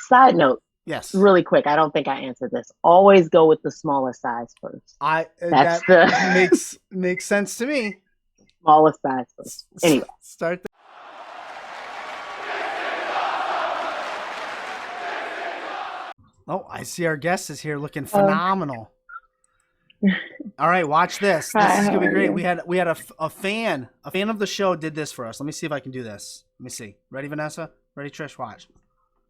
Side note, Yes. really quick. I don't think I answered this. Always go with the smallest size first. I That's that the makes sense to me. smallest size first. Anyway. Start. Oh, I see our guest is here looking phenomenal. All right, watch this. This is gonna be great. We had a fan of the show did this for us. Let me see if I can do this. Let me see. Ready, Vanessa? Ready, Trish? Watch.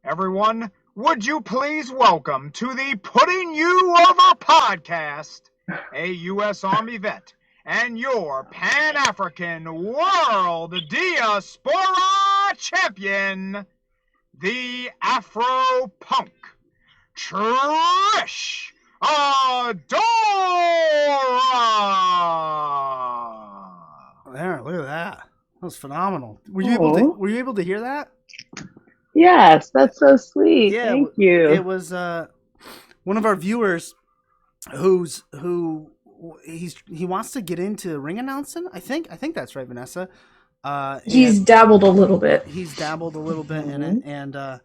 Everyone, would you please welcome to the Putting You Over podcast, a U.S. Army vet and your Pan-African World Diaspora Champion, the Afro Punk, Trish Adora. There, look at that. That was phenomenal. Were you able to hear that? Yes, that's so sweet. Yeah, Thank you. It was one of our viewers he wants to get into ring announcing. I think that's right, Vanessa. He's dabbled a little bit. He's dabbled a little bit in it, and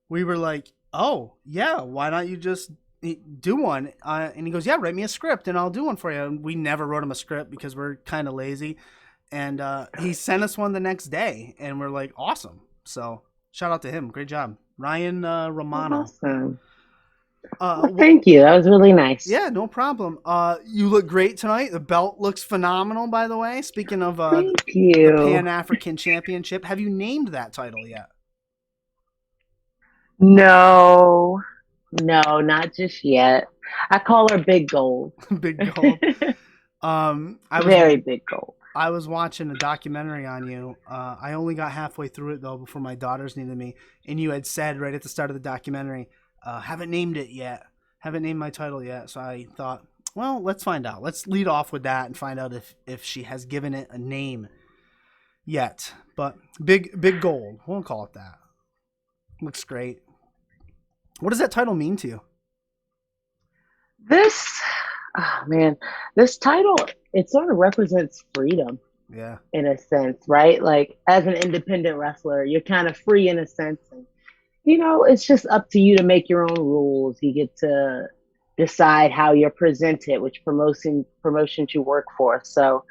we were like, "Oh yeah, why not you just do one?" And he goes, "Yeah, write me a script, and I'll do one for you." And we never wrote him a script because we're kind of lazy, and he sent us one the next day, and we're like, "Awesome!" So shout out to him, great job, Ryan Romano. Awesome. Well, thank you. That was really nice. Yeah, no problem. You look great tonight. The belt looks phenomenal, by the way. Speaking of the Pan-African Championship, have you named that title yet? No, not just yet. I call her Big Gold. Big Gold. Very big gold. I was watching a documentary on you. I only got halfway through it, though, before my daughters needed me. And you had said right at the start of the documentary, haven't named it yet. Haven't named my title yet. So I thought, well, let's find out. Let's lead off with that and find out if she has given it a name yet. But Big Gold. We'll call it that. Looks great. What does that title mean to you? This title, it sort of represents freedom. Yeah. In a sense, right? Like as an independent wrestler, you're kind of free in a sense. And, it's just up to you to make your own rules. You get to decide how you're presented, which promotion you work for. So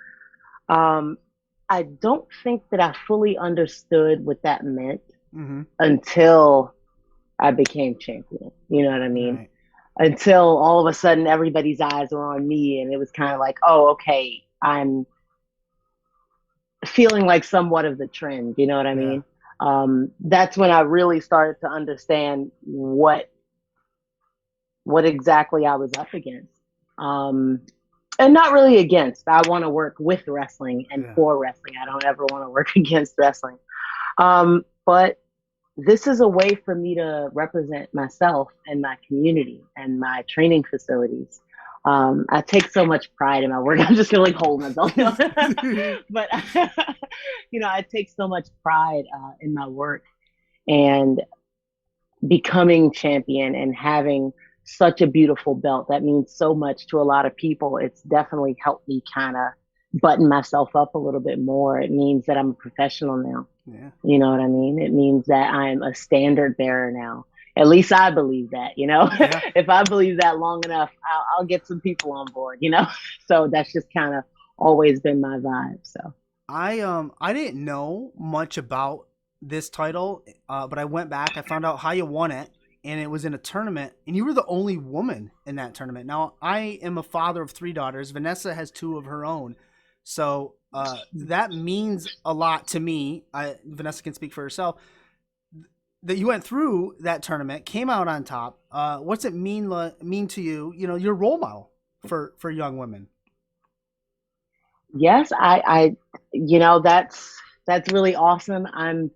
I don't think that I fully understood what that meant until I became champion. You know what I mean? Right. Until all of a sudden everybody's eyes were on me and it was kind of like, oh, okay, I'm feeling like somewhat of the trend. You know what I mean? That's when I really started to understand what exactly I was up against. And not really against. I want to work with wrestling and for wrestling. I don't ever want to work against wrestling. But this is a way for me to represent myself and my community and my training facilities. I take so much pride in my work. I'm just gonna hold myself. But I take so much pride in my work, and becoming champion and having such a beautiful belt that means so much to a lot of people. It's definitely helped me kind of button myself up a little bit more. It means that I'm a professional now. Yeah. You know what I mean? It means that I'm a standard bearer now. At least I believe that, Yeah. If I believe that long enough, I'll get some people on board, So that's just kind of always been my vibe. So I didn't know much about this title, but I went back. I found out how you won it, and it was in a tournament, and you were the only woman in that tournament. Now, I am a father of 3 daughters. Vanessa has 2 of her own. So that means a lot to me. Vanessa can speak for herself. That you went through that tournament, came out on top. What's it mean to you? You're a role model for young women. Yes, I that's really awesome. I'm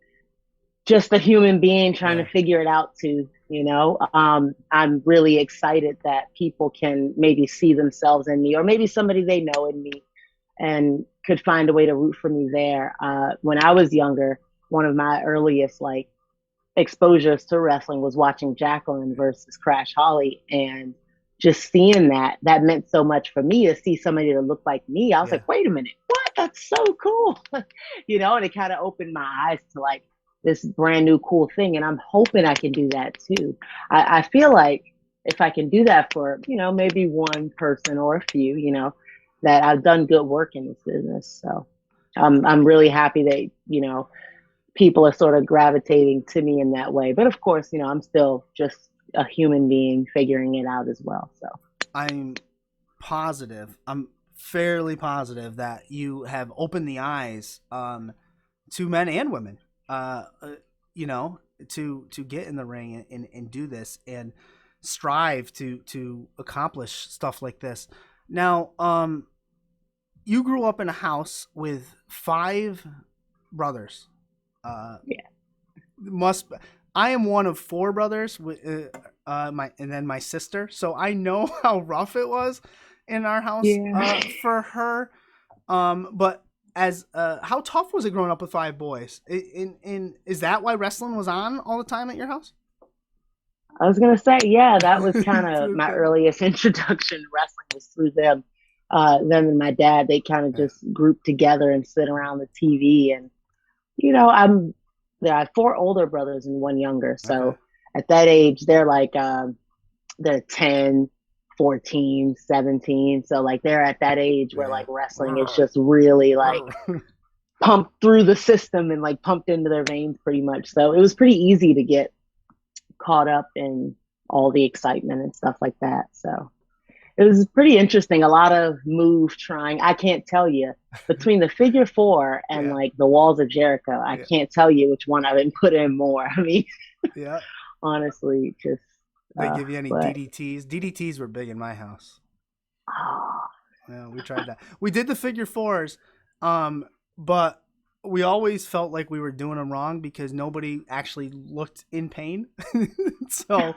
just a human being trying to figure it out too. I'm really excited that people can maybe see themselves in me, or maybe somebody they know in me, and could find a way to root for me there. When I was younger, one of my earliest exposures to wrestling was watching Jacqueline versus Crash Holly, and just seeing that meant so much for me to see somebody that looked like me. I was like, wait a minute, what? That's so cool. And it kind of opened my eyes to this brand new cool thing. And I'm hoping I can do that too. I feel like if I can do that for, maybe one person or a few, that I've done good work in this business. So I'm really happy that, people are sort of gravitating to me in that way. But of course, I'm still just a human being figuring it out as well. So I'm fairly positive that you have opened the eyes to men and women, to get in the ring and do this and strive to accomplish stuff like this. Now, you grew up in a house with 5 brothers. Yeah. I am one of 4 brothers with and then my sister, so I know how rough it was in our house for her. But as how tough was it growing up with 5 boys? Is that why wrestling was on all the time at your house? I was gonna say, yeah, that was kind of my earliest introduction to wrestling was through them. Them and my dad, they kind of just grouped together and sit around the TV. And I have 4 older brothers and 1 younger. So at that age, they're like they're 10, 14, 17. So like they're at that age where like wrestling is just really like pumped through the system and like pumped into their veins pretty much. So it was pretty easy to get caught up in all the excitement and stuff like that. So it was pretty interesting. A lot of move trying. I can't tell you between the figure 4 and like the walls of Jericho. I can't tell you which one I've been put in more. I mean, honestly, just they give you any DDTs? DDTs were big in my house. Yeah, we tried that. We did the figure 4s, but we always felt like we were doing them wrong because nobody actually looked in pain. So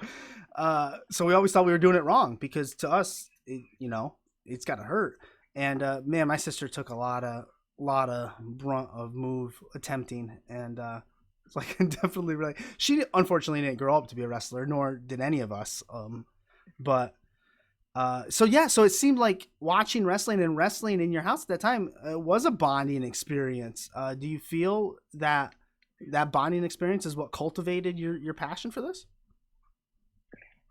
we always thought we were doing it wrong because to us, it's got to hurt. And man, my sister took a lot of brunt of move attempting, and it's like definitely really. She unfortunately didn't grow up to be a wrestler, nor did any of us. So it seemed like watching wrestling in your house at that time was a bonding experience. Do you feel that bonding experience is what cultivated your passion for this?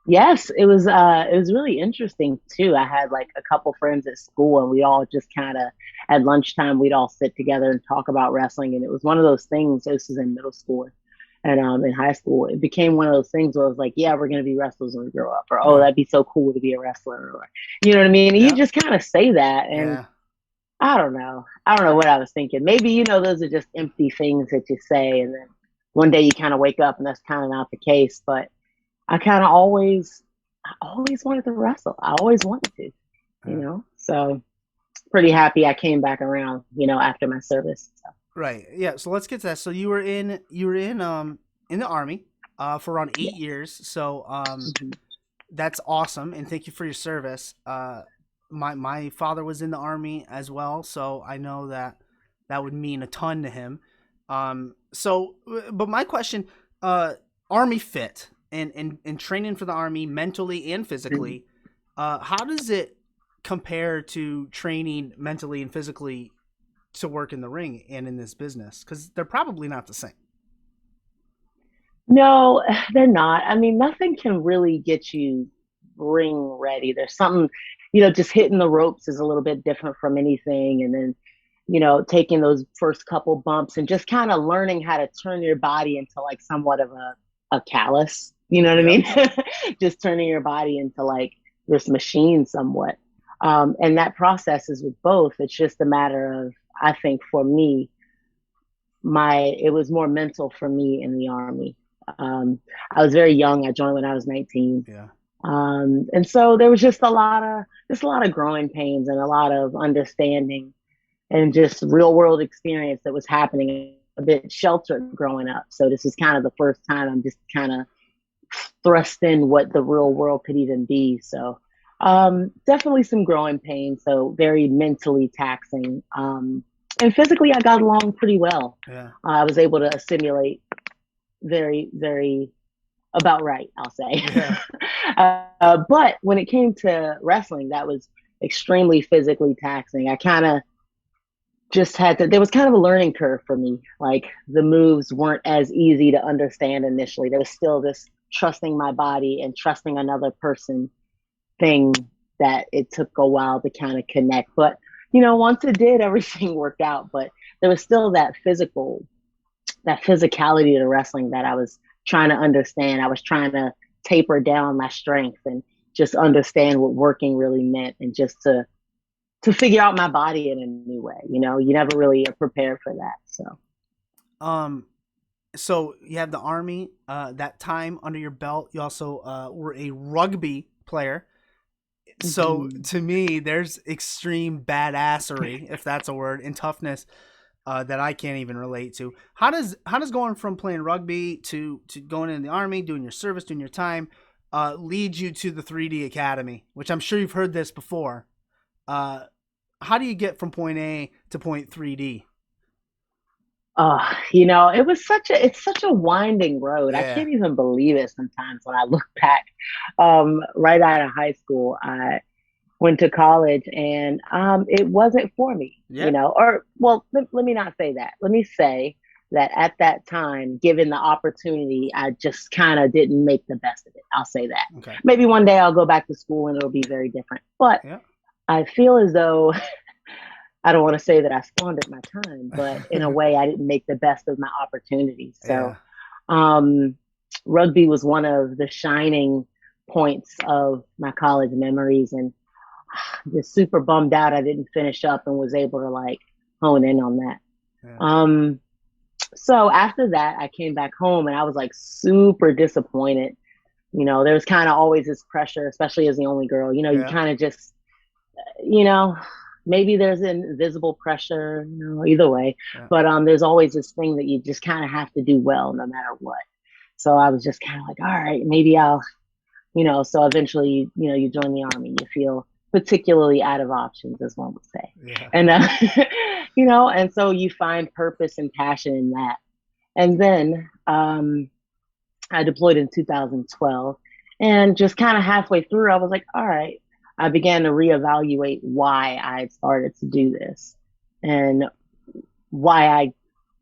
Yes, it was really interesting too. I had like a couple friends at school, and we all just kind of at lunchtime we'd all sit together and talk about wrestling. And it was one of those things. This was in middle school, and in high school, it became one of those things where it was like, yeah, we're gonna be wrestlers when we grow up, or oh, that'd be so cool to be a wrestler, or you know what I mean. And you just kind of say that, and I don't know what I was thinking. Maybe those are just empty things that you say, and then one day you kind of wake up and that's kind of not the case. But I always wanted to wrestle. I always wanted to, so pretty happy I came back around, after my service. So. Right. Yeah. So let's get to that. So you were in the Army for around 8 years. So that's awesome. And thank you for your service. My father was in the Army as well. So I know that would mean a ton to him. But my question, Army FITE. And training for the Army mentally and physically, how does it compare to training mentally and physically to work in the ring and in this business? Because they're probably not the same. No, they're not. I mean, nothing can really get you ring ready. There's something, just hitting the ropes is a little bit different from anything. And then, taking those first couple bumps and just kind of learning how to turn your body into like somewhat of a callus. You know what I mean? Just turning your body into like this machine somewhat. And that process is with both. It's just a matter of, I think for me, it was more mental for me in the Army. I was very young. I joined when I was 19. Yeah. And so there was just a lot of growing pains and a lot of understanding and just real world experience that was happening, a bit sheltered growing up. So this is kind of the first time I'm just kind of thrust in what the real world could even be. So definitely some growing pains. So very mentally taxing. And physically I got along pretty well. Yeah. I was able to assimilate very, very about right, I'll say. Yeah. But when it came to wrestling, that was extremely physically taxing. I kind of just had to, there was kind of a learning curve for me. Like the moves weren't as easy to understand initially. There was still this trusting my body and trusting another person thing that it took a while to kind of connect. But, once it did, everything worked out. But there was still that physicality to wrestling that I was trying to understand. I was trying to taper down my strength and just understand what working really meant, and just to figure out my body in a new way. You never really are prepared for that. So you have the Army, that time under your belt. You also were a rugby player. So to me, there's extreme badassery, if that's a word, and toughness that I can't even relate to. How does going from playing rugby to going in the Army, doing your service, doing your time, lead you to the 3D Academy, which I'm sure you've heard this before. How do you get from point A to point 3D? It's such a winding road. Yeah. I can't even believe it sometimes when I look back. Right out of high school, I went to college, and it wasn't for me, let me not say that. Let me say that at that time, given the opportunity, I just kind of didn't make the best of it. I'll say that. Okay. Maybe one day I'll go back to school and it'll be very different. But yeah. I feel as though, I don't want to say that I squandered my time, but in a way I didn't make the best of my opportunities. So rugby was one of the shining points of my college memories, and just super bummed out I didn't finish up and was able to hone in on that. Yeah. So after that, I came back home and I was super disappointed. There was kind of always this pressure, especially as the only girl, you kind of just, maybe there's an invisible pressure, either way, but there's always this thing that you just kind of have to do well no matter what. So I was just kind of all right, maybe I'll, so eventually, you join the Army, you feel particularly out of options, as one would say. Yeah. And, and so you find purpose and passion in that. And then I deployed in 2012, and just kind of halfway through, I was all right, I began to reevaluate why I had started to do this, and what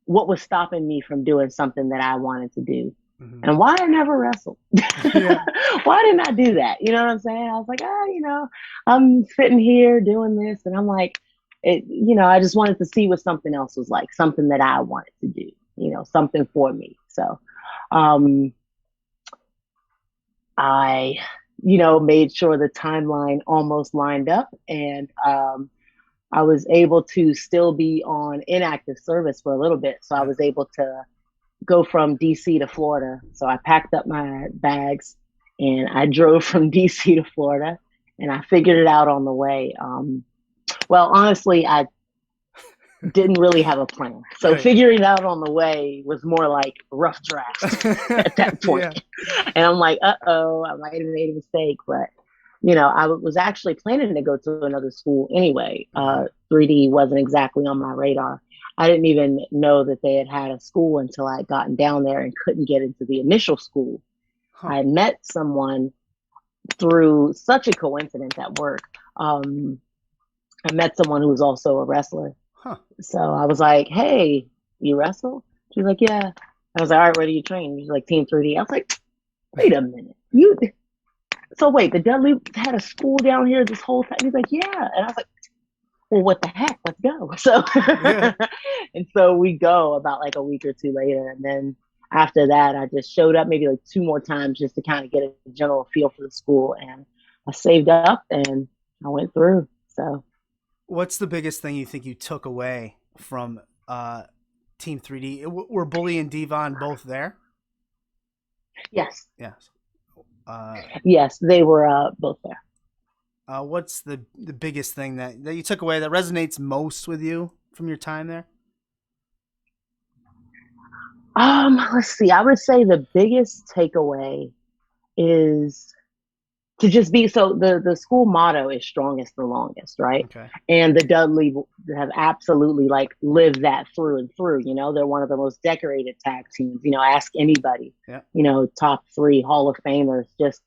was stopping me from doing something that I wanted to do. Mm-hmm. And why I never wrestled. Yeah. Why didn't I do that? You know what I'm saying? I was I'm sitting here doing this, and I'm I just wanted to see what something else was like, something that I wanted to do, something for me. So I made sure the timeline almost lined up, and I was able to still be on inactive service for a little bit. So I was able to go from DC to Florida. So I packed up my bags and I drove from DC to Florida, and I figured it out on the way. Well, honestly, I didn't really have a plan. So figuring it out on the way was more like rough draft at that point. Yeah. And I'm uh-oh, I might have made a mistake. But, I was actually planning to go to another school anyway. 3D wasn't exactly on my radar. I didn't even know that they had a school until I had gotten down there and couldn't get into the initial school. Huh. I met someone through such a coincidence at work. I met someone who was also a wrestler. Huh. So I was hey, you wrestle? She was yeah. I was all right, where do you train? She's Team 3D. I was wait a minute. So wait, the Dudley had a school down here this whole time? He's yeah. And I was well, what the heck? Let's go. So, yeah. And so we go about a week or two later. And then after that, I just showed up maybe 2 more times just to kind of get a general feel for the school. And I saved up and I went through. So what's the biggest thing you think you took away from Team 3D? Were Bully and Devon both there? Yes. Yes. Yes, they were both there. What's the biggest thing that you took away that resonates most with you from your time there? Let's see. I would say the biggest takeaway is to just be, so the school motto is strongest the longest, right? Okay. And the Dudley have absolutely lived that through and through. They're one of the most decorated tag teams. Ask anybody. Yeah. Top 3 Hall of Famers. Just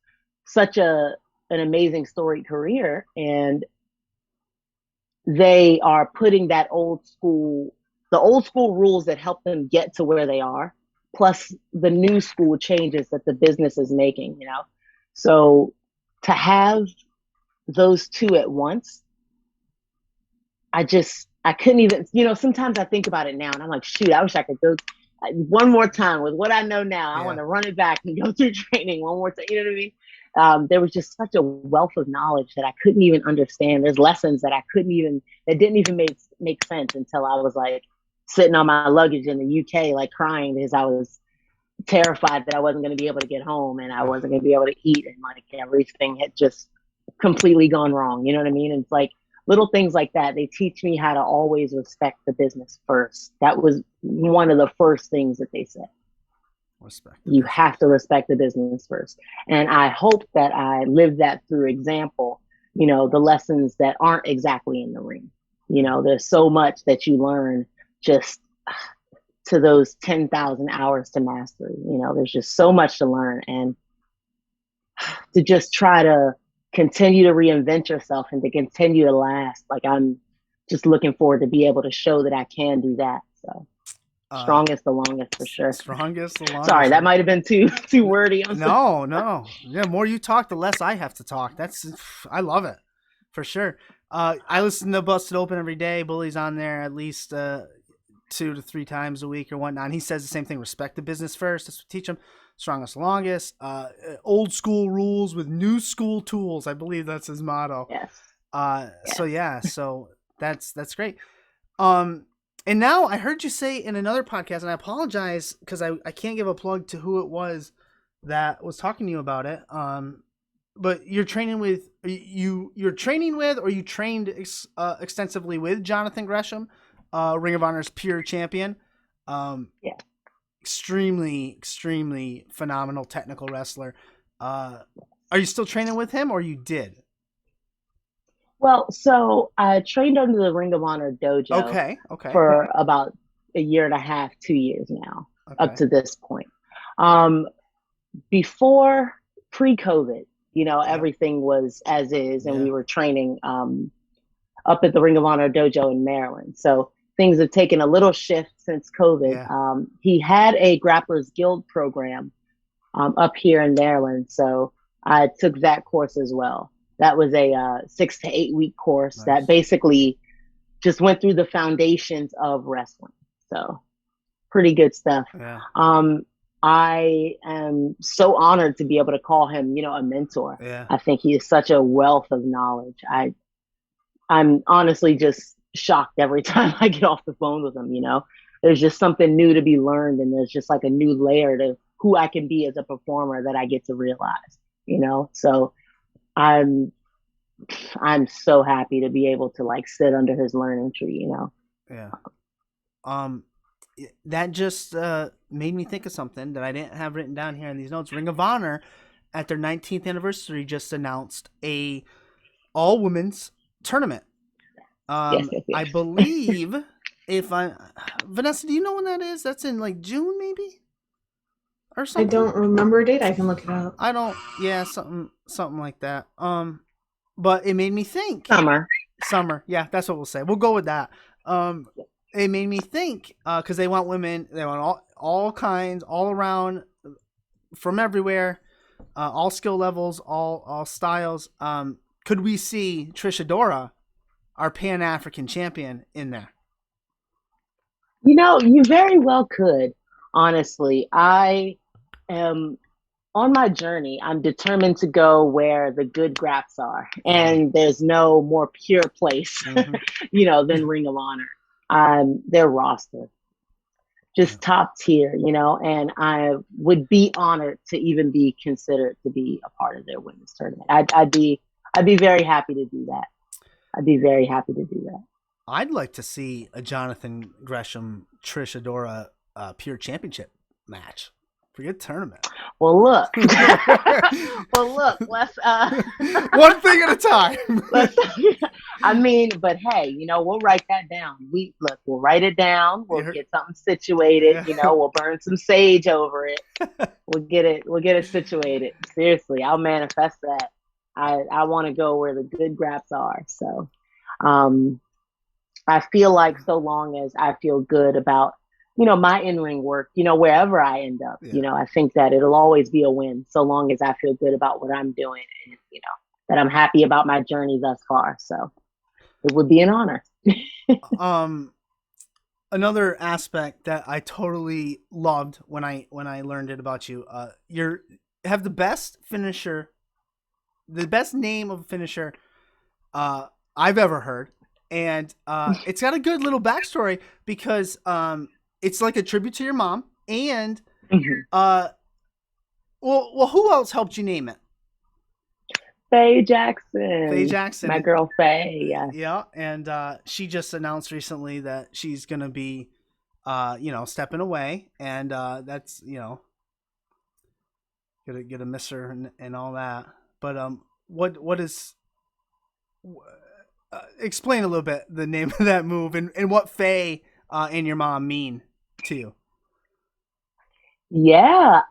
such an amazing storied career. And they are putting the old school rules that help them get to where they are, plus the new school changes that the business is making, you know? So to have those two at once, I couldn't even, you know, sometimes I think about it now and I'm like, shoot, I wish I could go one more time with what I know now. I want to run it back and go through training one more time. You know what I mean? There was just such a wealth of knowledge that I couldn't even understand. There's lessons that that didn't even make sense until I was like sitting on my luggage in the UK, like crying because I was terrified that I wasn't going to be able to get home and I wasn't going to be able to eat, and like everything had just completely gone wrong. You know what I mean? And it's like little things like that. They teach me how to always respect the business first. That was one of the first things that they said. You have to respect the business first. And I hope that I live that through example, you know, the lessons that aren't exactly in the ring. You know, there's so much that you learn just to those 10,000 hours to master. You know, there's just so much to learn, and to just try to continue to reinvent yourself and to continue to last. Like, I'm just looking forward to be able to show that I can do that. So strongest, the longest, for sure. Strongest, the longest. Sorry, that might have been too wordy. No. Yeah, more you talk, the less I have to talk. I love it, for sure. I listen to Busted Open every day. Bully's on there at least 2 to 3 times a week or whatnot. And he says the same thing: respect the business first. That's what teach them. Strongest, longest. Old school rules with new school tools. I believe that's his motto. Yes. So that's great. And now I heard you say in another podcast, and I apologize because I can't give a plug to who it was that was talking to you about it. But you're training with or you trained extensively with Jonathan Gresham, Ring of Honor's pure champion. Yeah. Extremely phenomenal technical wrestler. Are you still training with him, or you did? Well, so I trained under the Ring of Honor dojo for about a year and a half, 2 years now, up to this point. Before pre-COVID, you know, everything was as is, and we were training up at the Ring of Honor dojo in Maryland. So things have taken a little shift since COVID. Yeah. He had a Grapplers Guild program up here in Maryland, so I took that course as well. That was a 6 to 8 week course that basically just went through the foundations of wrestling. So pretty good stuff. Yeah. I am so honored to be able to call him, you know, a mentor. Yeah. I think he is such a wealth of knowledge. I'm honestly just shocked every time I get off the phone with him. You know, there's just something new to be learned, and there's just like a new layer to who I can be as a performer that I get to realize, you know? So I'm so happy to be able to like sit under his learning tree, you know? Yeah. That just made me think of something that I didn't have written down here in these notes. Ring of Honor, at their 19th anniversary, just announced a all women's tournament. Yes. I believe Vanessa, do you know when that is? That's in like June, maybe? Or something? I don't remember a date. I can look it up. Something like that. But it made me think. Summer. Yeah, that's what we'll say. We'll go with that. It made me think, because they want women, they want all kinds, all around, from everywhere, all skill levels, all styles. Could we see Trish Adora, our Pan-African champion, in there? You know, you very well could. Honestly, I am on my journey. I'm determined to go where the good Graps are, and there's no more pure place, you know, than Ring of Honor. Their roster, just top tier, you know, and I would be honored to even be considered to be a part of their women's tournament. I'd be very happy to do that. I'd like to see a Jonathan Gresham Trish Adora pure championship match. Pretty good tournament. Well, look. Let's one thing at a time. But hey, you know, we'll write that down. We'll write it down. We'll get something situated. Yeah. You know, we'll burn some sage over it. We'll get it situated. Seriously, I'll manifest that. I want to go where the good Graps are. So, I feel like so long as I feel good about, my in-ring work, wherever I end up, I think that it'll always be a win so long as I feel good about what I'm doing and, that I'm happy about my journey thus far. So it would be an honor. Another aspect that I totally loved when I learned it about you, you have the best finisher, the best name of a finisher I've ever heard. And it's got a good little backstory because it's like a tribute to your mom. And well, who else helped you name it? Faye Jackson. Faye Jackson. My girl Faye, yeah. Yeah, and she just announced recently that she's going to be, stepping away. And that's, gonna miss her and all that. But what is... explain a little bit the name of that move and what Faye and your mom mean to you. Yeah.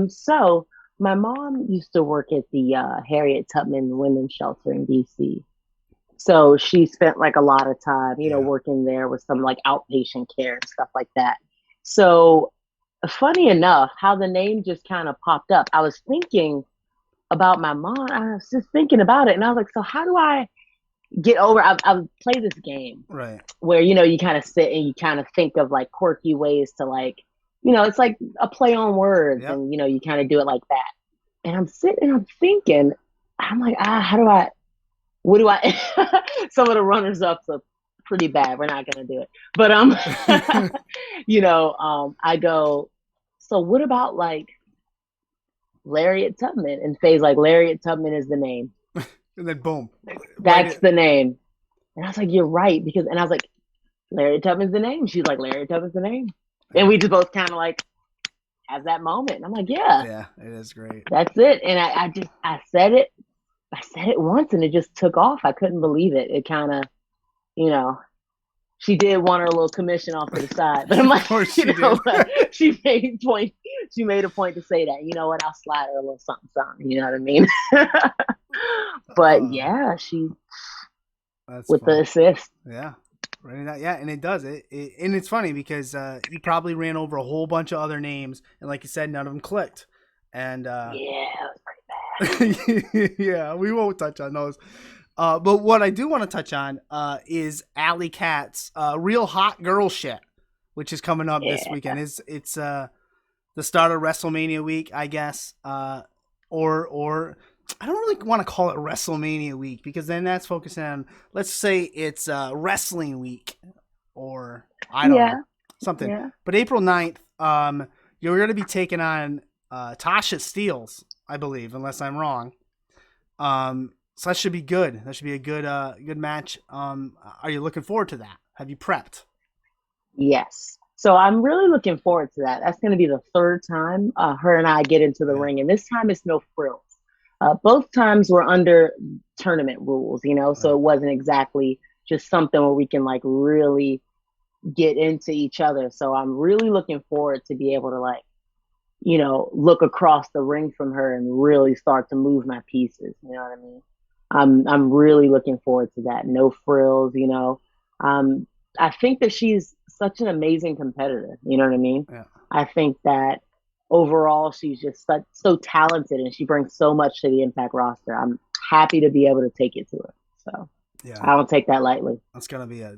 So my mom used to work at the Harriet Tubman Women's Shelter in DC. So she spent like a lot of time, working there with some like outpatient care and stuff like that. So funny enough, how the name just kind of popped up. I was thinking about my mom. I was just thinking about it, and I was like, so how do I get over? I play this game, right? Where you kind of sit and you kind of think of like quirky ways to like, it's like a play on words, yep. And you kind of do it like that. And I'm sitting and I'm thinking, I'm like, what do I? Some of the runners ups are pretty bad. We're not gonna do it, but I go. So what about like Lariat Tubman? And Faye's like, Lariat Tubman is the name. And then boom. That's the name. And I was like, you're right. And I was like, Lariat Tubman's the name. She's like, Lariat Tubman's the name. And we just both kind of like have that moment. And I'm like, yeah. Yeah, it is great. That's it. And I said it. I said it once and it just took off. I couldn't believe it. It kind of, she did want her little commission off to the side. But I'm like, she made a point to say that. You know what? I'll slide her a little something, something. You know what I mean? But yeah, with funny. The assist. Yeah. Right. Yeah, and it does it. And it's funny because you probably ran over a whole bunch of other names, and like you said, none of them clicked. And yeah, it was pretty bad. Yeah, we won't touch on those. But what I do want to touch on is Allie Katz, Real Hot Girl Shit, which is coming up this weekend. It's the start of WrestleMania week, I guess, or I don't really want to call it WrestleMania week because then that's focusing on, let's say it's wrestling week or I don't know, something. Yeah. But April 9th, you're going to be taking on Tasha Steelz, I believe, unless I'm wrong. So that should be good. That should be a good match. Are you looking forward to that? Have you prepped? Yes. So I'm really looking forward to that. That's going to be the third time her and I get into the ring, and this time it's no frills. Both times were under tournament rules, so it wasn't exactly just something where we can like really get into each other. So I'm really looking forward to be able to like, look across the ring from her and really start to move my pieces. You know what I mean? I'm really looking forward to that. No frills, I think that she's such an amazing competitor. You know what I mean? Yeah. I think that overall, she's just so talented and she brings so much to the Impact roster. I'm happy to be able to take it to her. So yeah, I don't take that lightly. It's gonna be a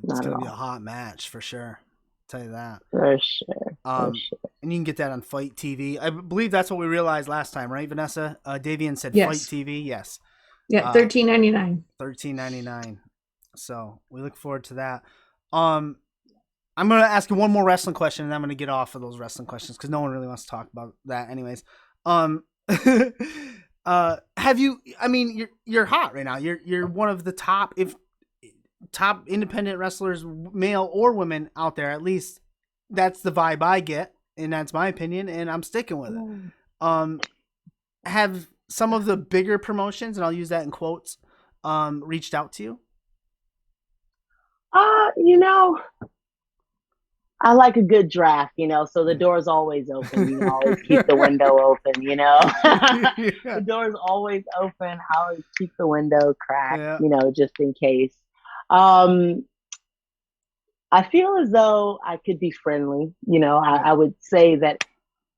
hot match for sure. I'll tell you that. For sure. And you can get that on FITE TV. I believe that's what we realized last time, right, Vanessa? Davian said yes. FITE TV. Yes. Yeah, $13.99. $13.99. So we look forward to that. I'm going to ask you one more wrestling question, and then I'm going to get off of those wrestling questions because no one really wants to talk about that anyways. Have you, I mean, you're hot right now. You're one of the top independent wrestlers, male or women out there. At least that's the vibe I get, and that's my opinion, and I'm sticking with it. Have some of the bigger promotions, and I'll use that in quotes, reached out to you? I like a good draft, so the door's always open. You always keep the window open, The door's always open. I always keep the window cracked, just in case. I feel as though I could be friendly. I would say that,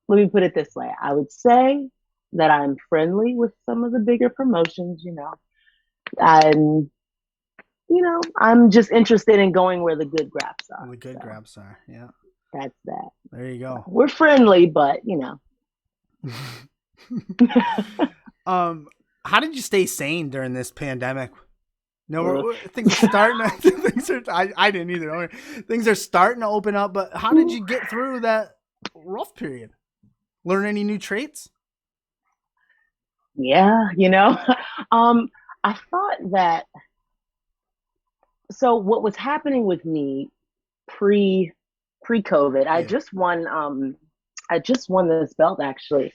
let me put it this way. I would say that I'm friendly with some of the bigger promotions, I'm, I'm just interested in going where the good graps are. The good graps are, yeah. That's that. There you go. We're friendly, but How did you stay sane during this pandemic? No, things are starting. I didn't either. Things are starting to open up, but how did you get through that rough period? Learn any new traits? Yeah, I thought that. So what was happening with me pre-COVID? I just won. I just won this belt actually,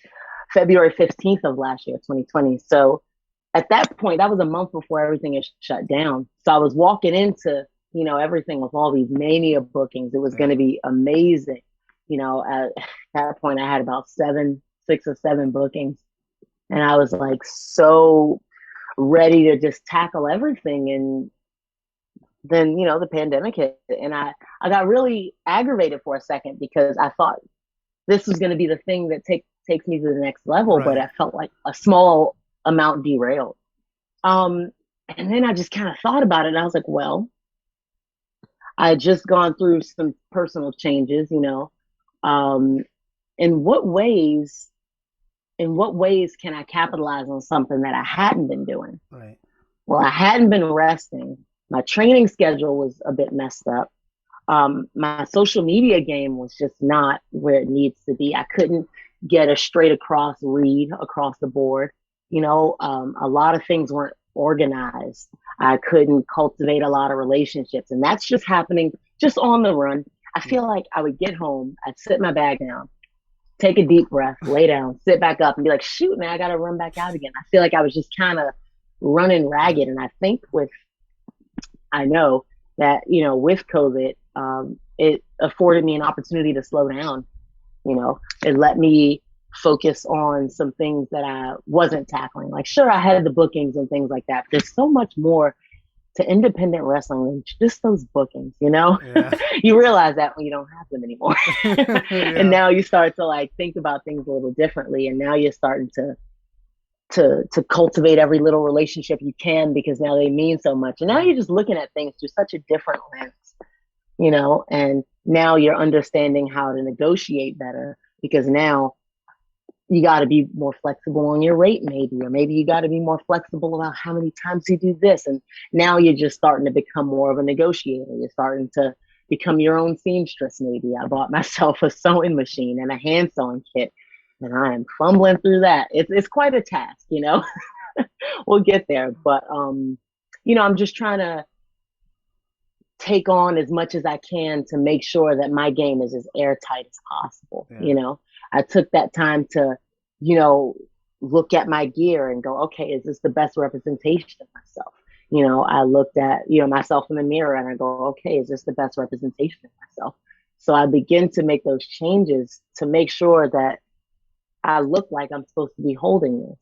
February 15th of last year, 2020. So at that point, that was a month before everything is shut down. So I was walking into, everything with all these mania bookings. It was going to be amazing. At that point, I had about 6 or 7 bookings. And I was like so ready to just tackle everything. And then, the pandemic hit. And I got really aggravated for a second because I thought this was going to be the thing that takes me to the next level. Right. But I felt like a small amount derailed. And then I just kind of thought about it and I was like, well, I had just gone through some personal changes, in what ways can I capitalize on something that I hadn't been doing? Right. Well, I hadn't been resting. My training schedule was a bit messed up. My social media game was just not where it needs to be. I couldn't get a straight across read across the board. A lot of things weren't organized. I couldn't cultivate a lot of relationships. And that's just happening just on the run. I feel like I would get home, I'd sit my bag down, take a deep breath, lay down, sit back up and be like, shoot, man, I got to run back out again. I feel like I was just kind of running ragged. And I think I know that, with COVID, it afforded me an opportunity to slow down. It let me focus on some things that I wasn't tackling. Like, sure, I had the bookings and things like that, but there's so much more to independent wrestling than just those bookings, Yeah. You realize that when you don't have them anymore. Yeah. And now you start to think about things a little differently. And now you're starting to cultivate every little relationship you can because now they mean so much. And now you're just looking at things through such a different lens, and now you're understanding how to negotiate better because now you got to be more flexible on your rate or maybe you got to be more flexible about how many times you do this. And now you're just starting to become more of a negotiator. You're starting to become your own seamstress. Maybe I bought myself a sewing machine and a hand sewing kit and I am fumbling through that. It's quite a task, we'll get there. But, I'm just trying to take on as much as I can to make sure that my game is as airtight as possible. Yeah. I took that time to, look at my gear and go, okay, is this the best representation of myself? I looked at, myself in the mirror and I go, okay, is this the best representation of myself? So I begin to make those changes to make sure that I look like I'm supposed to be holding this,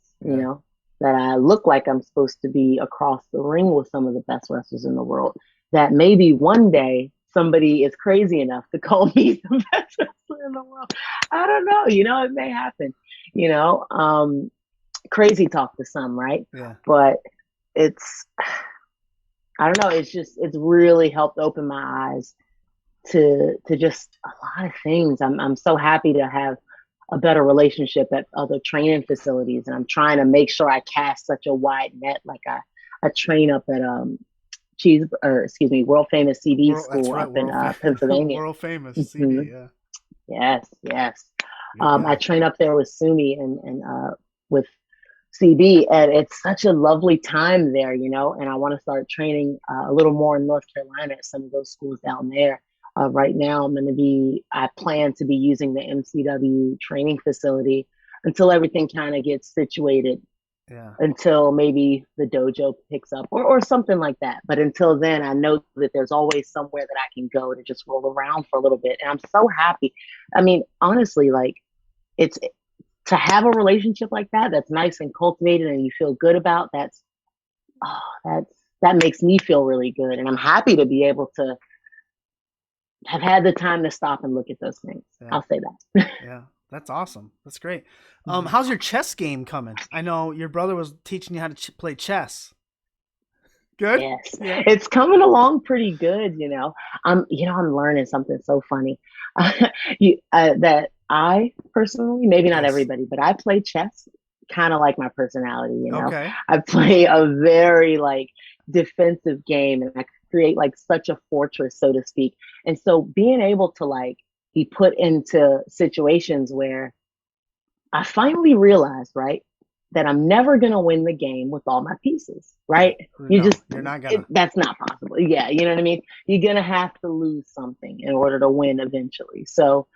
that I look like I'm supposed to be across the ring with some of the best wrestlers in the world, that maybe one day somebody is crazy enough to call me the best wrestler in the world. I don't know, it may happen, crazy talk to some, right? Yeah. But I don't know, it's really helped open my eyes to just a lot of things. I'm so happy to have a better relationship at other training facilities. And I'm trying to make sure I cast such a wide net. Like I train up at world famous CB school up in Pennsylvania. World famous CB, yeah. Yes. I train up there with Sumi and with CB, and it's such a lovely time there, and I want to start training a little more in North Carolina at some of those schools down there. Right now, I plan to be using the MCW training facility until everything kind of gets situated. Yeah. Until maybe the dojo picks up or something like that. But until then, I know that there's always somewhere that I can go to just roll around for a little bit. And I'm so happy. Honestly, it's to have a relationship like that, that's nice and cultivated and you feel good about, that makes me feel really good. And I'm happy to be able to have had the time to stop and look at those things. Yeah. I'll say that. Yeah, that's awesome. That's great. How's your chess game coming? I know your brother was teaching you how to play chess. Good. Yes, Yeah. it's coming along pretty good. I'm learning something so funny. That I personally, maybe not everybody, but I play chess kind of like my personality. Okay. I play a very like defensive game, and I create like such a fortress, so to speak. And so being able to like be put into situations where I finally realized, right, that I'm never going to win the game with all my pieces, right? You're not gonna. That's not possible. Yeah, you know what I mean? You're going to have to lose something in order to win eventually. So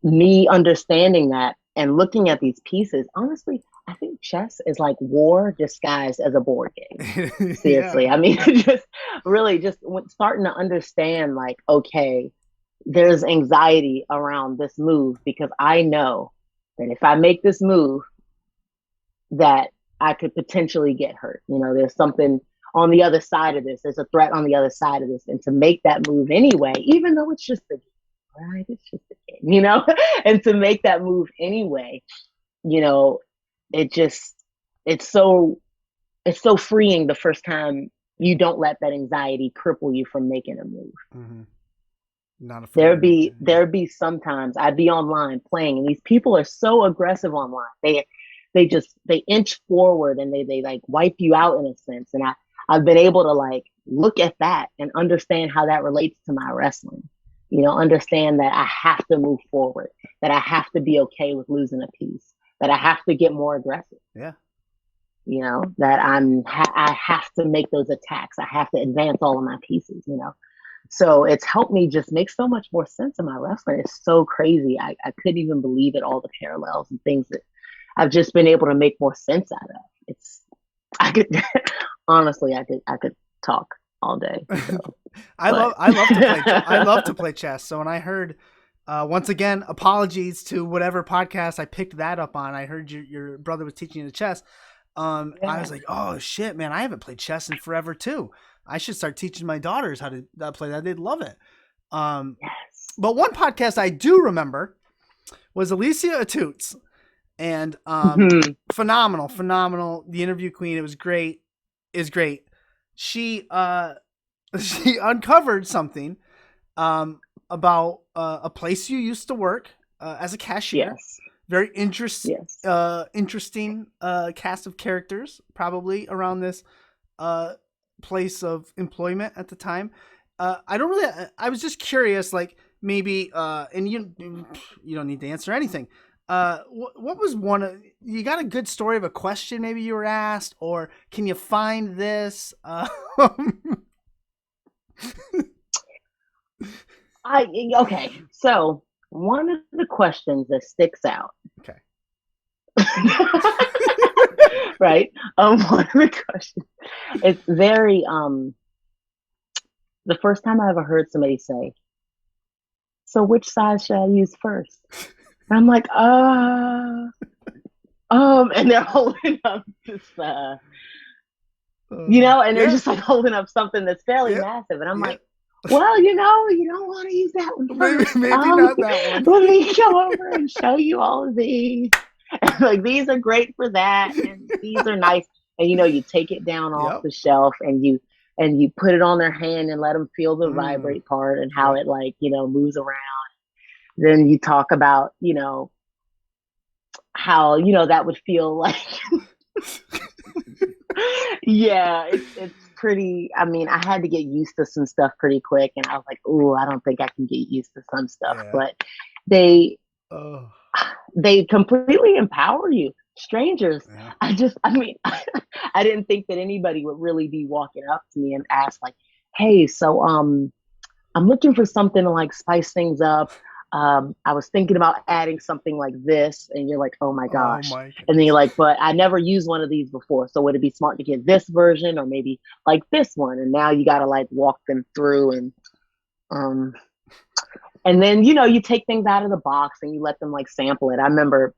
me understanding that and looking at these pieces, honestly, I think chess is like war disguised as a board game. Seriously. Yeah. I mean, just starting to understand like, okay, there's anxiety around this move because I know that if I make this move, that I could potentially get hurt. There's something on the other side of this. There's a threat on the other side of this. And to make that move anyway, even though it's just a game, right? It's just a game, and to make that move anyway, it's so freeing the first time you don't let that anxiety cripple you from making a move. Mm-hmm. There'd be sometimes I'd be online playing and these people are so aggressive online. They inch forward and they like wipe you out in a sense. And I've been able to like look at that and understand how that relates to my wrestling. Understand that I have to move forward, that I have to be okay with losing a piece, that I have to get more aggressive. Yeah. That I have to make those attacks. I have to advance all of my pieces, So it's helped me just make so much more sense in my wrestling. It's so crazy. I couldn't even believe it, all the parallels and things that I've just been able to make more sense out of. Honestly, I could talk all day. So. I love to play chess. So when I heard, once again, apologies to whatever podcast I picked that up on. I heard your brother was teaching you the chess. I was like, oh shit, man, I haven't played chess in forever too. I should start teaching my daughters how to play that. They'd love it. Yes. But one podcast I do remember was Alicia Atut's, and phenomenal. The interview queen. It was great. She uncovered something about a place you used to work as a cashier. Yes. Very interesting cast of characters probably around this place of employment at the time. I was just curious, like maybe, and you don't need to answer anything. What was you got a good story of a question maybe you were asked, or can you find this? Okay. So one of the questions that sticks out. Okay. Right. One of the questions. It's very the first time I ever heard somebody say, "So which size should I use first?" And I'm like, and they're holding up this, and they're just like holding up something that's fairly massive, and I'm like, well, you don't want to use that one first. Maybe not that one. Let me go over and show you all of these. And like, these are great for that, and these are nice. And you take it down off the shelf, and you put it on their hand and let them feel the vibrate part and how it like moves around. Then you talk about how that would feel like. Yeah, it's pretty. I mean, I had to get used to some stuff pretty quick, and I was like, "Ooh, I don't think I can get used to some stuff." Yeah. But they completely empower you. Strangers. Yeah. I didn't think that anybody would really be walking up to me and ask like, "Hey, so I'm looking for something to like spice things up. I was thinking about adding something like this," and you're like, "Oh my gosh!" And then you're like, "But I never used one of these before, so would it be smart to get this version or maybe like this one?" And now you got to like walk them through and then you take things out of the box and you let them like sample it. I remember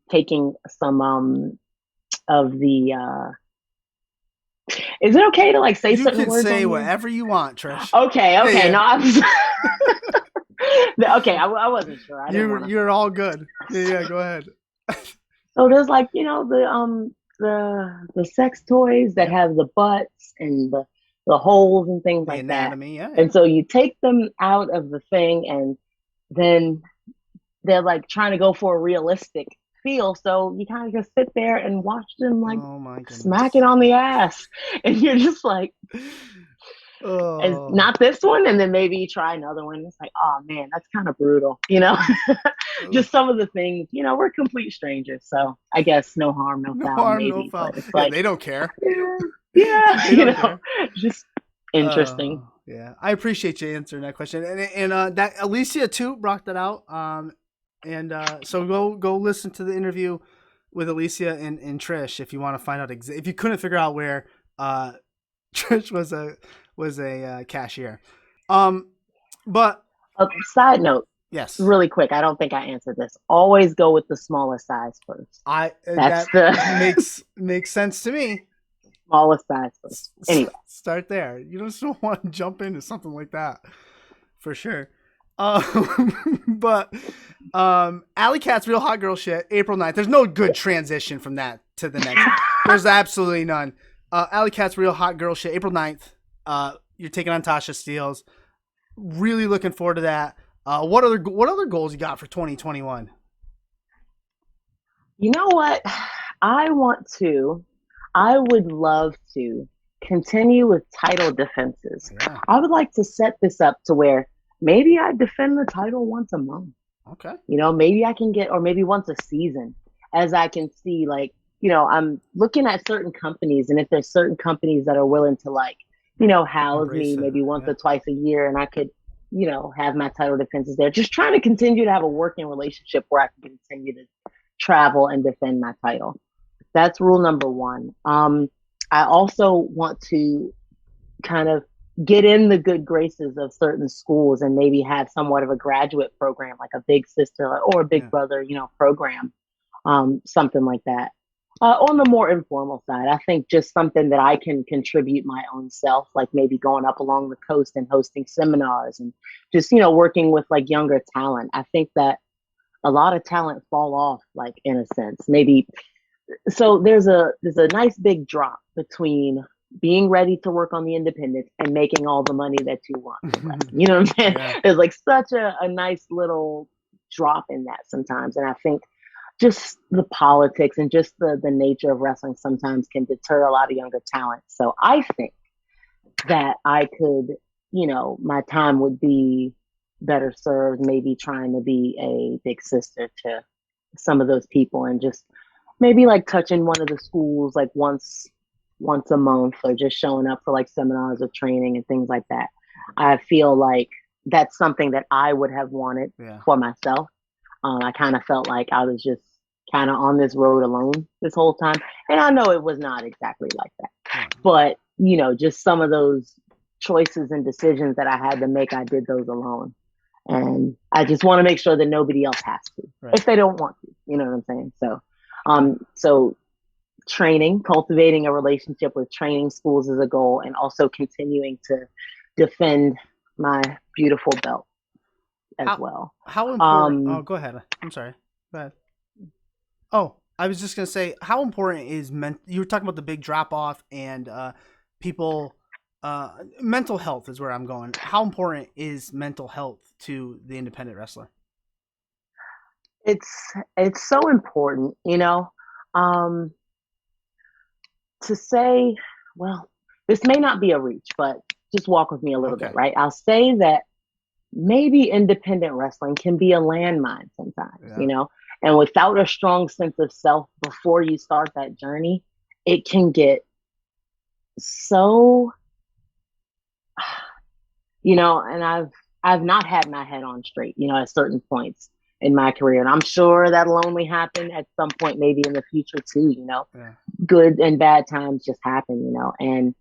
taking some of the Is it okay to like say You certain can words? say on whatever you want, Trish. Okay. Yeah. No, I'm just... Okay, I wasn't sure. You're all good. Yeah, go ahead. So there's like, you know, the sex toys that have the butts and the holes and things The like anatomy, that. Yeah. And so you take them out of the thing, and then they're like trying to go for a realistic feel. So you kind of just sit there and watch them like smack it on the ass, and you're just like, not this one. And then maybe you try another one. It's like, oh man, that's kind of brutal, you know. Just some of the things, you know, we're complete strangers, so I guess no harm, no foul. No foul. But it's like, they don't care. Yeah, you know, just interesting. Yeah, I appreciate you answering that question, and that Alicia too brought that out. So go listen to the interview with Alicia and Trish if you want to find out if you couldn't figure out where Trish was a cashier. But side note, yes, really quick, I don't think I answered this. Always go with the smallest size first. Makes sense to me. Smallest size first. Anyway, start there. You just don't want to jump into something like that, for sure. But Alley Cat's Real Hot Girl Shit, April 9th. There's no good transition from that to the next. There's absolutely none. Alley Cat's Real Hot Girl Shit, April 9th. You're taking on Tasha Steelz. Really looking forward to that. What other goals you got for 2021? You know what? I would love to continue with title defenses. Yeah. I would like to set this up to where maybe I defend the title once a month. Okay. You know, maybe I can or maybe once a season, as I can see, like, you know, I'm looking at certain companies, and if there's certain companies that are willing to, like, you know, house me maybe once or twice a year, and I could, you know, have my title defenses there. Just trying to continue to have a working relationship where I can continue to travel and defend my title. That's rule number one. I also want to kind of get in the good graces of certain schools and maybe have somewhat of a graduate program, like a big sister or a big brother, you know, program, something like that. On the more informal side, I think just something that I can contribute my own self, like maybe going up along the coast and hosting seminars and just, you know, working with like younger talent. I think that a lot of talent fall off, like, in a sense, maybe. So there's a nice big drop between being ready to work on the independent and making all the money that you want. You know what I'm saying? Yeah. There's like such a nice little drop in that sometimes. And I think just the politics and just the nature of wrestling sometimes can deter a lot of younger talent. So I think that I could, you know, my time would be better served maybe trying to be a big sister to some of those people and just maybe like touching one of the schools like once a month, or just showing up for like seminars or training and things like that. I feel like that's something that I would have wanted for myself. I kind of felt like I was just kind of on this road alone this whole time. And I know it was not exactly like that, but you know, just some of those choices and decisions that I had to make, I did those alone. And I just want to make sure that nobody else has to, if they don't want to, you know what I'm saying? So training, cultivating a relationship with training schools is a goal, and also continuing to defend my beautiful belt as well. How important? Go ahead. I'm sorry. Go ahead. Oh, I was just gonna say, how important is you were talking about the big drop off and people. Mental health is where I'm going. How important is mental health to the independent wrestler? It's so important, you know. To say, well, this may not be a reach, but just walk with me a little bit, right? I'll say that maybe independent wrestling can be a landmine sometimes, you know, and without a strong sense of self before you start that journey, it can get so, you know, and I've not had my head on straight, you know, at certain points in my career. And I'm sure that'll only happen at some point, maybe in the future too, you know. Good and bad times just happen, you know. And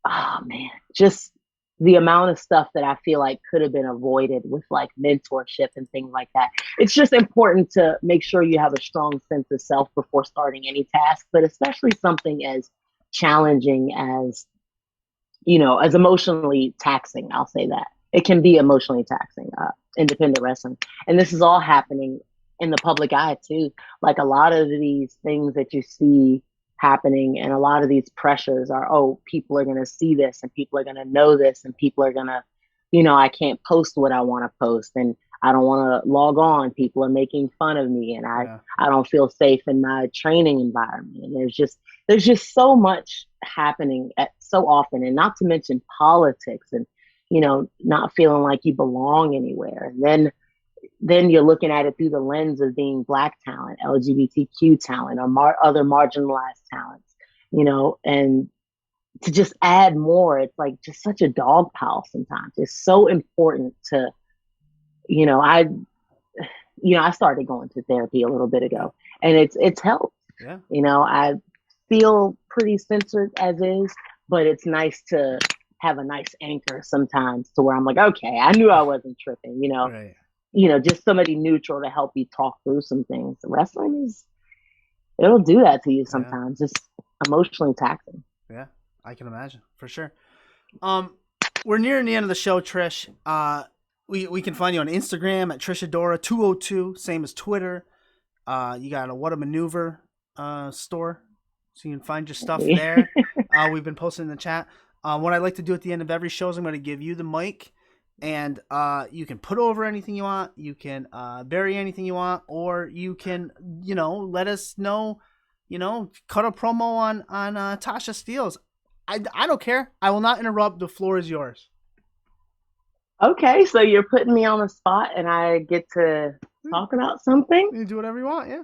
oh man, just the amount of stuff that I feel like could have been avoided with like mentorship and things like that. It's just important to make sure you have a strong sense of self before starting any task, but especially something as challenging as, you know, as emotionally taxing. I'll say that it can be emotionally taxing, independent wrestling. And this is all happening in the public eye too. Like a lot of these things that you see happening and a lot of these pressures are, oh, people are going to see this and people are going to know this and people are going to, you know, I can't post what I want to post and I don't want to log on. People are making fun of me and I don't feel safe in my training environment. And there's just so much happening so often, and not to mention politics and, you know, not feeling like you belong anywhere. And then you're looking at it through the lens of being Black talent, LGBTQ talent, or other marginalized talents, you know, and to just add more, it's like just such a dog pile sometimes. It's so important to, you know, I started going to therapy a little bit ago and it's helped. Yeah. You know, I feel pretty censored as is, but it's nice to have a nice anchor sometimes to where I'm like, okay, I knew I wasn't tripping, you know. Right. You know, just somebody neutral to help you talk through some things. Wrestling it'll do that to you sometimes. It's emotionally taxing. Yeah, I can imagine for sure. We're nearing the end of the show, Trish. We can find you on Instagram at Trish Adora 202, same as Twitter. You got a What a Maneuver store, so you can find your stuff there. We've been posting in the chat. What I like to do at the end of every show is I'm going to give you the mic. And you can put over anything you want, you can bury anything you want, or you can, you know, let us know, you know, cut a promo on Tasha Steelz. I don't care. I will not interrupt. The floor is yours. Okay, so you're putting me on the spot and I get to talk about something? You do whatever you want, yeah.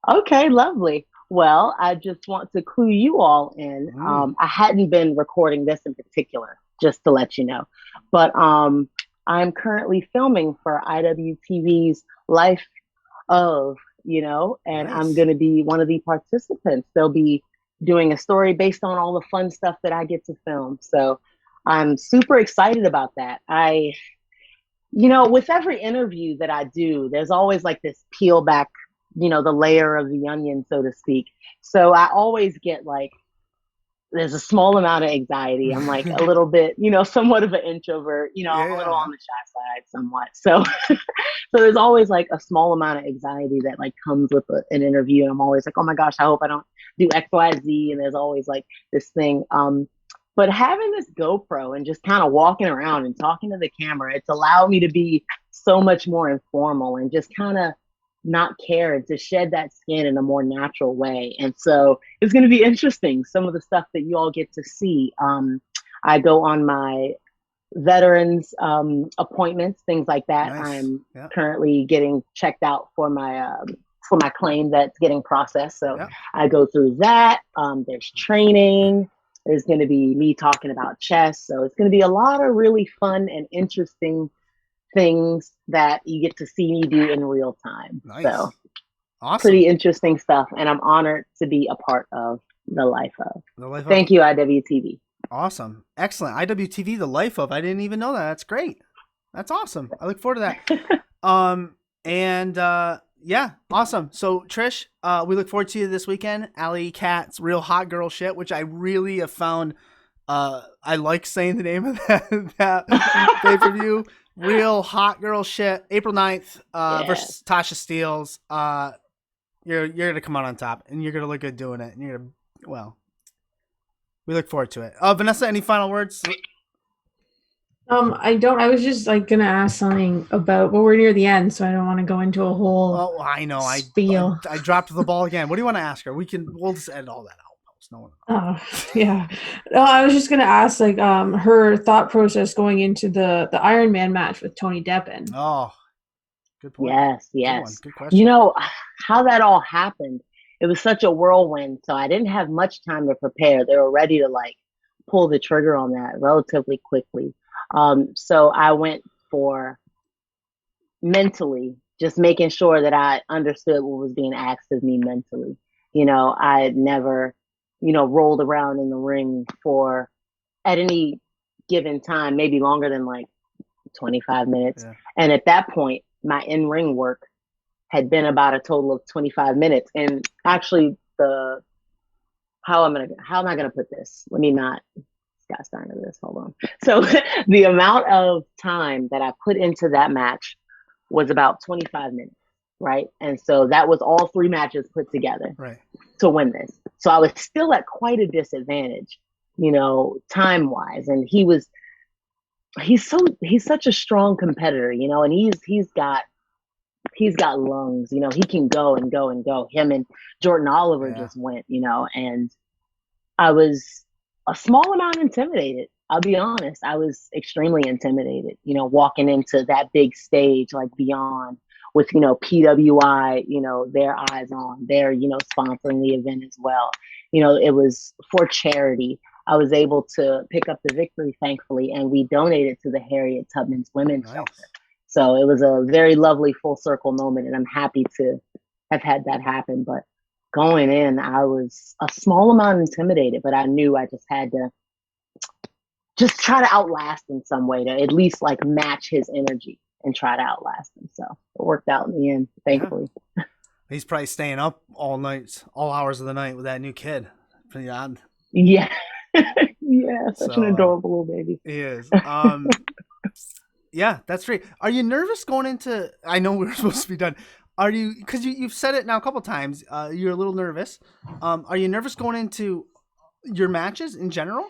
Okay, lovely. Well, I just want to clue you all in. I hadn't been recording this in particular, just to let you know. But I'm currently filming for IWTV's Life of, you know, and Nice. I'm going to be one of the participants. They'll be doing a story based on all the fun stuff that I get to film. So I'm super excited about that. You know, with every interview that I do, there's always like this peel back, you know, the layer of the onion, so to speak. So I always get like, there's a small amount of anxiety. I'm like a little bit, you know, somewhat of an introvert, you know, I'm a little on the shy side somewhat. So, so there's always like a small amount of anxiety that like comes with an interview. And I'm always like, oh my gosh, I hope I don't do X, Y, Z. And there's always like this thing. But having this GoPro and just kind of walking around and talking to the camera, it's allowed me to be so much more informal and just kind of not care and to shed that skin in a more natural way. And so it's going to be interesting, some of the stuff that you all get to see. I go on my veterans appointments, things like that. Nice. I'm currently getting checked out for my claim that's getting processed. So I go through that. There's training. There's going to be me talking about chess. So it's going to be a lot of really fun and interesting things that you get to see me do in real time. Nice. So awesome. Pretty interesting stuff. And I'm honored to be a part of the Life of. Thank you, IWTV. Awesome. Excellent. IWTV, the Life of. I didn't even know that. That's great. That's awesome. I look forward to that. Yeah, awesome. So Trish, we look forward to you this weekend. Allie Kat's Real Hot Girl Shit, which I really have found, I like saying the name of that pay-per-view. Real Hot Girl Shit, April 9th, versus Tasha Steelz. You're going to come out on top, and you're going to look good doing it. And you're going to, well, we look forward to it. Vanessa, any final words? I don't. I was just like gonna ask something about, well, we're near the end, so I don't want to go into a whole. Oh, I know. Spiel. I dropped the ball again. What do you want to ask her? We'll just edit all that out. No one. Oh, yeah. No, I was just gonna ask, like, her thought process going into the Iron Man match with Tony Deppen. Oh, good point. Yes. Good question. You know how that all happened. It was such a whirlwind, so I didn't have much time to prepare. They were ready to like pull the trigger on that relatively quickly. So I went for mentally, just making sure that I understood what was being asked of me mentally. You know, I had never, rolled around in the ring for, at any given time, maybe longer than like 25 minutes. Yeah. And at that point, my in-ring work had been about a total of 25 minutes. And actually, the how am I gonna put this? Let me not got started this. Hold on. So the amount of time that I put into that match was about 25 minutes, right? And so that was all 3 matches put together to win this. So I was still at quite a disadvantage, time wise. And he's such a strong competitor, and he's got lungs, he can go and go and go. Him and Jordan Oliver just went, and I was a small amount intimidated. I'll be honest. I was extremely intimidated, walking into that big stage, like Beyond with, PWI, their eyes on, they're, sponsoring the event as well. It was for charity. I was able to pick up the victory, thankfully, and we donated to the Harriet Tubman's Women's Shelter. So it was a very lovely full circle moment, and I'm happy to have had that happen. But going in, I was a small amount intimidated, but I knew I just had to just try to outlast in some way, to at least like match his energy and try to outlast him. So it worked out in the end, thankfully. Yeah. He's probably staying up all night, all hours of the night with that new kid. Pretty odd. Yeah. Yeah, such an adorable little baby. He is. Yeah, that's great. Are you nervous going into, I know we're supposed to be done. Are you, because you've said it now a couple times, you're a little nervous. Are you nervous going into your matches in general?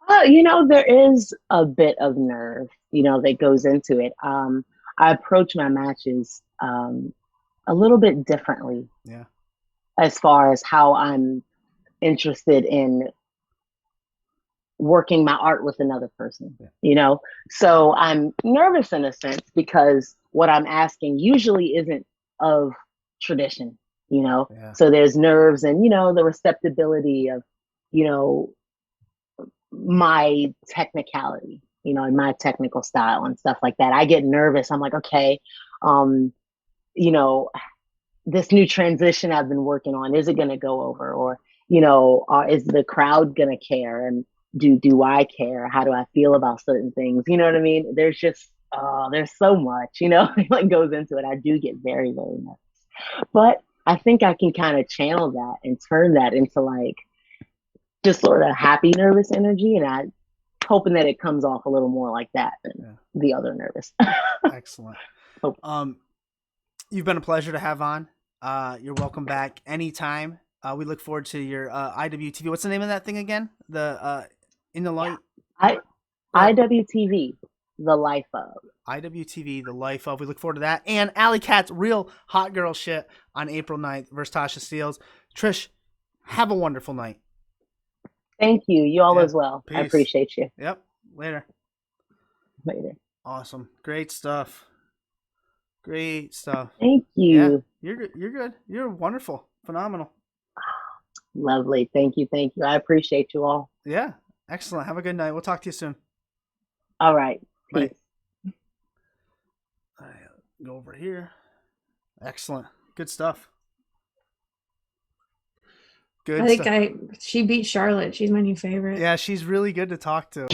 There is a bit of nerve, that goes into it. I approach my matches a little bit differently. Yeah. As far as how I'm interested in working my art with another person, So I'm nervous in a sense because what I'm asking usually isn't of tradition, So there's nerves and, the receptibility of, my technicality, and my technical style and stuff like that. I get nervous. I'm like, okay, this new transition I've been working on, is it going to go over? Or, is the crowd going to care? And do I care? How do I feel about certain things? You know what I mean? There's just, there's so much, like goes into it. I do get very, very nervous, but I think I can kind of channel that and turn that into like just sort of happy, nervous energy. And I'm hoping that it comes off a little more like that than the other nervous. Excellent. You've been a pleasure to have on. You're welcome back anytime. We look forward to your IWTV. What's the name of that thing again? The In the Light? IWTV, The Life of. IWTV, The Life of. We look forward to that. And Allie Katz, real hot girl shit on April 9th versus Tasha Steelz. Trish, have a wonderful night. Thank you. You all as well. Peace. I appreciate you. Yep. Later. Awesome. Great stuff. Great stuff. Thank you. Yeah, you're good. You're wonderful. Phenomenal. Lovely. Thank you. I appreciate you all. Yeah. Excellent. Have a good night. We'll talk to you soon. All right. Peace. Bye. All right. Go over here. Excellent. Good stuff. Good. I think she beat Charlotte. She's my new favorite. Yeah, she's really good to talk to.